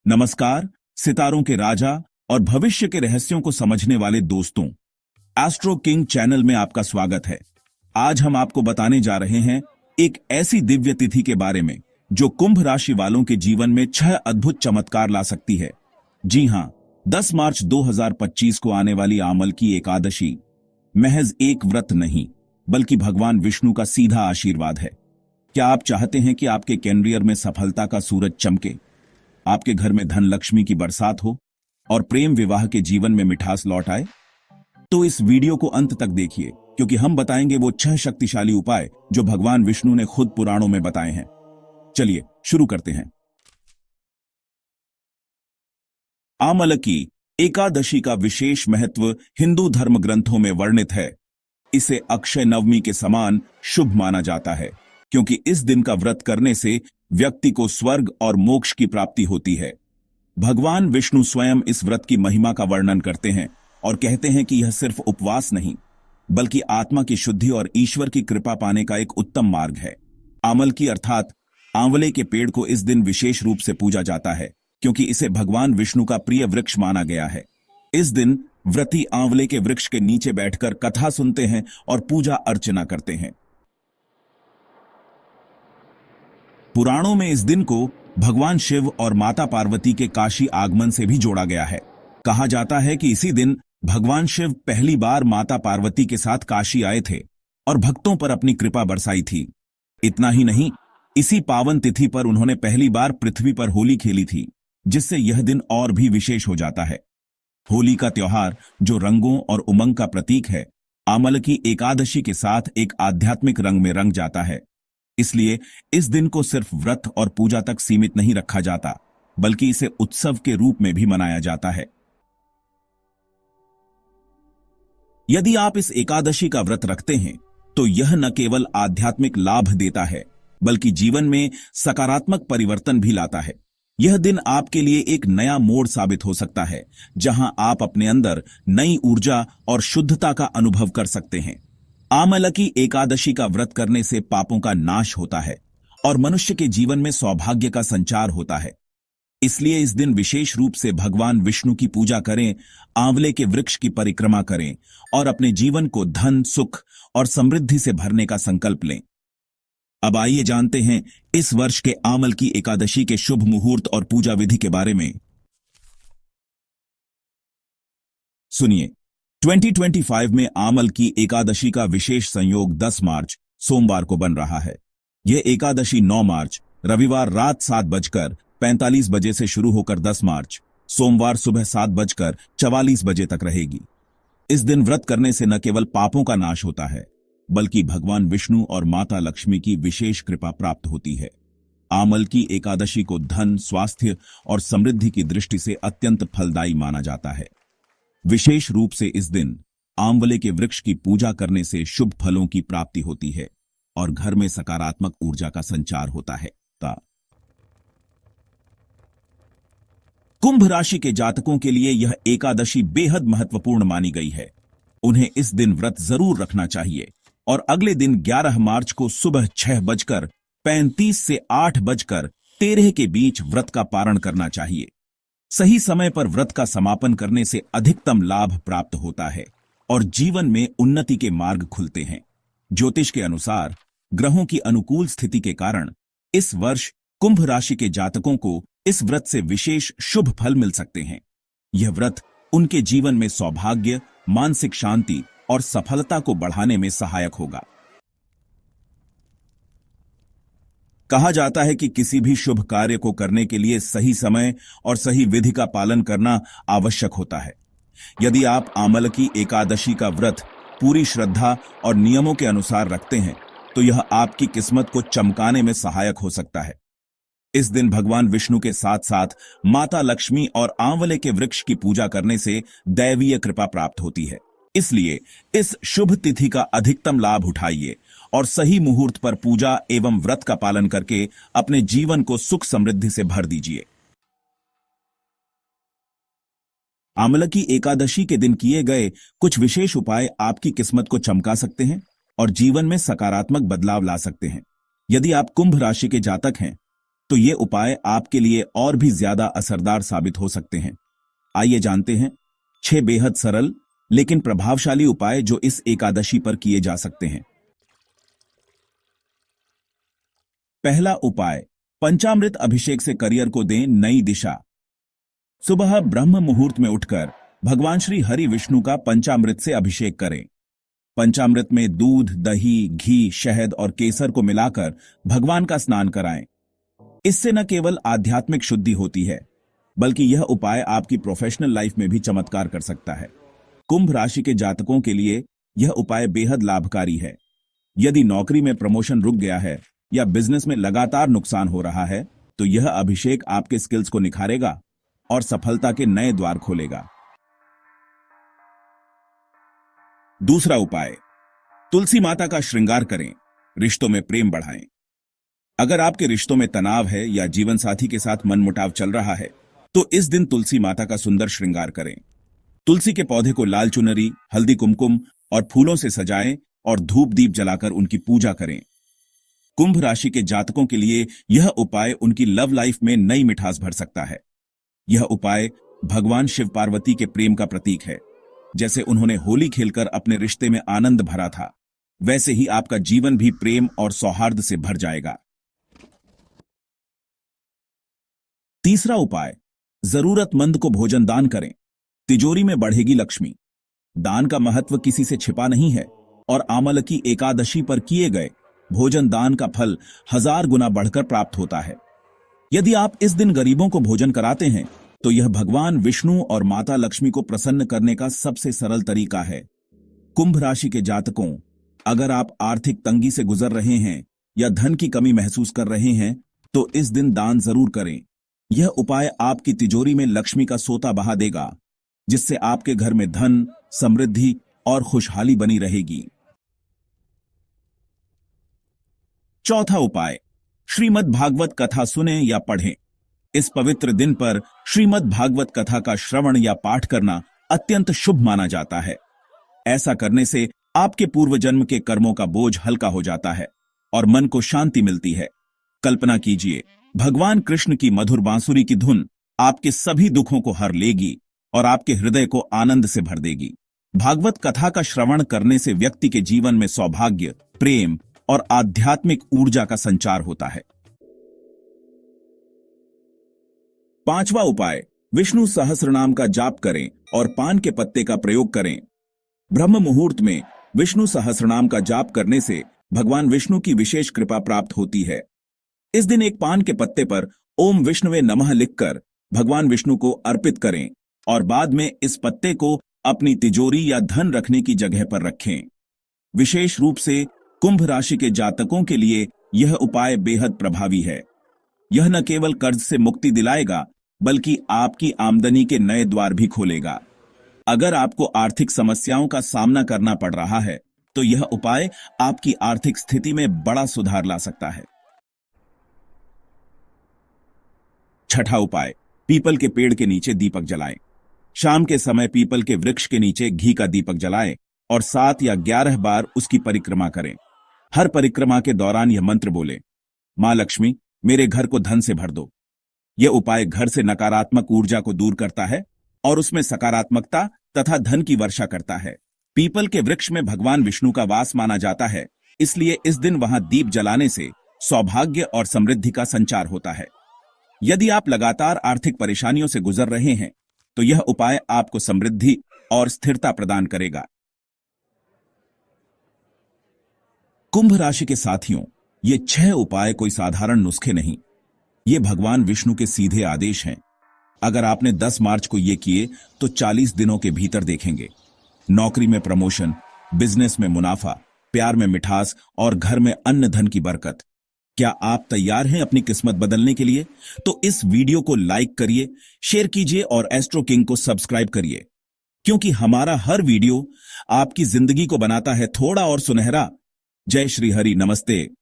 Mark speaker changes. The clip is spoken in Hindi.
Speaker 1: नमस्कार, सितारों के राजा और भविष्य के रहस्यों को समझने वाले दोस्तों, एस्ट्रो किंग चैनल में आपका स्वागत है। आज हम आपको बताने जा रहे हैं एक ऐसी दिव्य तिथि के बारे में जो कुंभ राशि वालों के जीवन में 6 अद्भुत चमत्कार ला सकती है। जी हां, 10 मार्च 2025 को आने वाली आमल की एकादशी महज एक व्रत नहीं, बल्कि भगवान विष्णु का सीधा आशीर्वाद है। क्या आप चाहते हैं कि आपके कैरियर में सफलता का सूरज चमके, आपके घर में धन लक्ष्मी की बरसात हो और प्रेम विवाह के जीवन में मिठास लौट आए? तो इस वीडियो को अंत तक देखिए, क्योंकि हम बताएंगे वो 6 शक्तिशाली उपाय जो भगवान विष्णु ने खुद पुराणों में बताए हैं। चलिए शुरू करते हैं। आमलकी एकादशी का विशेष महत्व हिंदू धर्म ग्रंथों में वर्णित है। इसे अक्षय नवमी के समान शुभ माना जाता है, क्योंकि इस दिन का व्रत करने से व्यक्ति को स्वर्ग और मोक्ष की प्राप्ति होती है। भगवान विष्णु स्वयं इस व्रत की महिमा का वर्णन करते हैं और कहते हैं कि यह सिर्फ उपवास नहीं, बल्कि आत्मा की शुद्धि और ईश्वर की कृपा पाने का एक उत्तम मार्ग है। आमलकी अर्थात आंवले के पेड़ को इस दिन विशेष रूप से पूजा जाता है, क्योंकि इसे भगवान विष्णु का प्रिय वृक्ष माना गया है। इस दिन व्रती आंवले के वृक्ष के नीचे बैठकर कथा सुनते हैं और पूजा अर्चना करते हैं। पुराणों में इस दिन को भगवान शिव और माता पार्वती के काशी आगमन से भी जोड़ा गया है। कहा जाता है कि इसी दिन भगवान शिव पहली बार माता पार्वती के साथ काशी आए थे और भक्तों पर अपनी कृपा बरसाई थी। इतना ही नहीं, इसी पावन तिथि पर उन्होंने पहली बार पृथ्वी पर होली खेली थी, जिससे यह दिन और भी विशेष हो जाता है। होली का त्योहार, जो रंगों और उमंग का प्रतीक है, आमलकी एकादशी के साथ एक आध्यात्मिक रंग में रंग जाता है। इसलिए इस दिन को सिर्फ व्रत और पूजा तक सीमित नहीं रखा जाता, बल्कि इसे उत्सव के रूप में भी मनाया जाता है। यदि आप इस एकादशी का व्रत रखते हैं, तो यह न केवल आध्यात्मिक लाभ देता है, बल्कि जीवन में सकारात्मक परिवर्तन भी लाता है। यह दिन आपके लिए एक नया मोड़ साबित हो सकता है, जहां आप अपने अंदर नई ऊर्जा और शुद्धता का अनुभव कर सकते हैं। आमलकी एकादशी का व्रत करने से पापों का नाश होता है और मनुष्य के जीवन में सौभाग्य का संचार होता है। इसलिए इस दिन विशेष रूप से भगवान विष्णु की पूजा करें, आंवले के वृक्ष की परिक्रमा करें और अपने जीवन को धन, सुख और समृद्धि से भरने का संकल्प लें। अब आइए जानते हैं इस वर्ष के आमलकी एकादशी के शुभ मुहूर्त और पूजा विधि के बारे में। सुनिए, 2025 में आमलकी एकादशी का विशेष संयोग 10 मार्च सोमवार को बन रहा है। यह एकादशी 9 मार्च रविवार रात 7:45 बजे से शुरू होकर 10 मार्च सोमवार सुबह 7:44 बजे तक रहेगी। इस दिन व्रत करने से न केवल पापों का नाश होता है, बल्कि भगवान विष्णु और माता लक्ष्मी की विशेष कृपा प्राप्त होती है। आमलकी एकादशी को धन, स्वास्थ्य और समृद्धि की दृष्टि से अत्यंत फलदायी माना जाता है। विशेष रूप से इस दिन आंवले के वृक्ष की पूजा करने से शुभ फलों की प्राप्ति होती है और घर में सकारात्मक ऊर्जा का संचार होता है। कुंभ राशि के जातकों के लिए यह एकादशी बेहद महत्वपूर्ण मानी गई है। उन्हें इस दिन व्रत जरूर रखना चाहिए और अगले दिन 11 मार्च को सुबह 6:35 से 8:13 के बीच व्रत का पारण करना चाहिए। सही समय पर व्रत का समापन करने से अधिकतम लाभ प्राप्त होता है और जीवन में उन्नति के मार्ग खुलते हैं। ज्योतिष के अनुसार ग्रहों की अनुकूल स्थिति के कारण इस वर्ष कुंभ राशि के जातकों को इस व्रत से विशेष शुभ फल मिल सकते हैं। यह व्रत उनके जीवन में सौभाग्य, मानसिक शांति और सफलता को बढ़ाने में सहायक होगा। कहा जाता है कि किसी भी शुभ कार्य को करने के लिए सही समय और सही विधि का पालन करना आवश्यक होता है। यदि आप आमलकी एकादशी का व्रत पूरी श्रद्धा और नियमों के अनुसार रखते हैं, तो यह आपकी किस्मत को चमकाने में सहायक हो सकता है। इस दिन भगवान विष्णु के साथ साथ माता लक्ष्मी और आंवले के वृक्ष की पूजा करने से दैवीय कृपा प्राप्त होती है। इसलिए इस शुभ तिथि का अधिकतम लाभ उठाइए और सही मुहूर्त पर पूजा एवं व्रत का पालन करके अपने जीवन को सुख समृद्धि से भर दीजिए। आमलकी एकादशी के दिन किए गए कुछ विशेष उपाय आपकी किस्मत को चमका सकते हैं और जीवन में सकारात्मक बदलाव ला सकते हैं। यदि आप कुंभ राशि के जातक हैं, तो ये उपाय आपके लिए और भी ज्यादा असरदार साबित हो सकते हैं। आइए जानते हैं 6 बेहद सरल लेकिन प्रभावशाली उपाय जो इस एकादशी पर किए जा सकते हैं। पहला उपाय, पंचामृत अभिषेक से करियर को दें नई दिशा। सुबह ब्रह्म मुहूर्त में उठकर भगवान श्री हरि विष्णु का पंचामृत से अभिषेक करें। पंचामृत में दूध, दही, घी, शहद और केसर को मिलाकर भगवान का स्नान कराएं। इससे न केवल आध्यात्मिक शुद्धि होती है, बल्कि यह उपाय आपकी प्रोफेशनल लाइफ में भी चमत्कार कर सकता है। कुंभ राशि के जातकों के लिए यह उपाय बेहद लाभकारी है। यदि नौकरी में प्रमोशन रुक गया है या बिजनेस में लगातार नुकसान हो रहा है, तो यह अभिषेक आपके स्किल्स को निखारेगा और सफलता के नए द्वार खोलेगा। दूसरा उपाय, तुलसी माता का श्रृंगार करें, रिश्तों में प्रेम बढ़ाएं। अगर आपके रिश्तों में तनाव है या जीवन साथी के साथ मनमुटाव चल रहा है, तो इस दिन तुलसी माता का सुंदर श्रृंगार करें। तुलसी के पौधे को लाल चुनरी, हल्दी, कुमकुम और फूलों से सजाएं और धूप दीप जलाकर उनकी पूजा करें। कुंभ राशि के जातकों के लिए यह उपाय उनकी लव लाइफ में नई मिठास भर सकता है। यह उपाय भगवान शिव पार्वती के प्रेम का प्रतीक है। जैसे उन्होंने होली खेलकर अपने रिश्ते में आनंद भरा था, वैसे ही आपका जीवन भी प्रेम और सौहार्द से भर जाएगा। तीसरा उपाय, जरूरतमंद को भोजन दान करें, तिजोरी में बढ़ेगी लक्ष्मी। दान का महत्व किसी से छिपा नहीं है और आमलकी एकादशी पर किए गए भोजन दान का फल 1000 गुना बढ़कर प्राप्त होता है। यदि आप इस दिन गरीबों को भोजन कराते हैं, तो यह भगवान विष्णु और माता लक्ष्मी को प्रसन्न करने का सबसे सरल तरीका है। कुंभ राशि के जातकों, अगर आप आर्थिक तंगी से गुजर रहे हैं या धन की कमी महसूस कर रहे हैं, तो इस दिन दान जरूर करें। यह उपाय आपकी तिजोरी में लक्ष्मी का सोता बहा देगा, जिससे आपके घर में धन, समृद्धि और खुशहाली बनी रहेगी। चौथा उपाय, श्रीमद् भागवत कथा सुनें या पढ़ें। इस पवित्र दिन पर श्रीमद् भागवत कथा का श्रवण या पाठ करना अत्यंत शुभ माना जाता है। ऐसा करने से आपके पूर्व जन्म के कर्मों का बोझ हल्का हो जाता है और मन को शांति मिलती है। कल्पना कीजिए, भगवान कृष्ण की मधुर बांसुरी की धुन आपके सभी दुखों को हर लेगी और आपके हृदय को आनंद से भर देगी। भागवत कथा का श्रवण करने से व्यक्ति के जीवन में सौभाग्य, प्रेम और आध्यात्मिक ऊर्जा का संचार होता है। पांचवा उपाय, विष्णु सहस्रनाम का जाप करें और पान के पत्ते का प्रयोग करें। ब्रह्म मुहूर्त में विष्णु सहस्रनाम का जाप करने से भगवान विष्णु की विशेष कृपा प्राप्त होती है। इस दिन एक पान के पत्ते पर ओम विष्णुवे नमः लिखकर भगवान विष्णु को अर्पित करें और बाद में इस पत्ते को अपनी तिजोरी या धन रखने की जगह पर रखें। विशेष रूप से कुंभ राशि के जातकों के लिए यह उपाय बेहद प्रभावी है। यह न केवल कर्ज से मुक्ति दिलाएगा, बल्कि आपकी आमदनी के नए द्वार भी खोलेगा। अगर आपको आर्थिक समस्याओं का सामना करना पड़ रहा है, तो यह उपाय आपकी आर्थिक स्थिति में बड़ा सुधार ला सकता है। छठा उपाय, पीपल के पेड़ के नीचे दीपक जलाएं। शाम के समय पीपल के वृक्ष के नीचे घी का दीपक जलाएं और 7 या 11 बार उसकी परिक्रमा करें। हर परिक्रमा के दौरान यह मंत्र बोले, मां लक्ष्मी मेरे घर को धन से भर दो। यह उपाय घर से नकारात्मक ऊर्जा को दूर करता है और उसमें सकारात्मकता तथा धन की वर्षा करता है। पीपल के वृक्ष में भगवान विष्णु का वास माना जाता है, इसलिए इस दिन वहां दीप जलाने से सौभाग्य और समृद्धि का संचार होता है। यदि आप लगातार आर्थिक परेशानियों से गुजर रहे हैं, तो यह उपाय आपको समृद्धि और स्थिरता प्रदान करेगा। कुंभ राशि के साथियों, ये 6 उपाय कोई साधारण नुस्खे नहीं, ये भगवान विष्णु के सीधे आदेश हैं। अगर आपने 10 मार्च को ये किए, तो 40 दिनों के भीतर देखेंगे नौकरी में प्रमोशन, बिजनेस में मुनाफा, प्यार में मिठास और घर में अन्न धन की बरकत। क्या आप तैयार हैं अपनी किस्मत बदलने के लिए? तो इस वीडियो को लाइक करिए, शेयर कीजिए और एस्ट्रो किंग को सब्सक्राइब करिए, क्योंकि हमारा हर वीडियो आपकी जिंदगी को बनाता है थोड़ा और सुनहरा। जय श्री हरि, नमस्ते।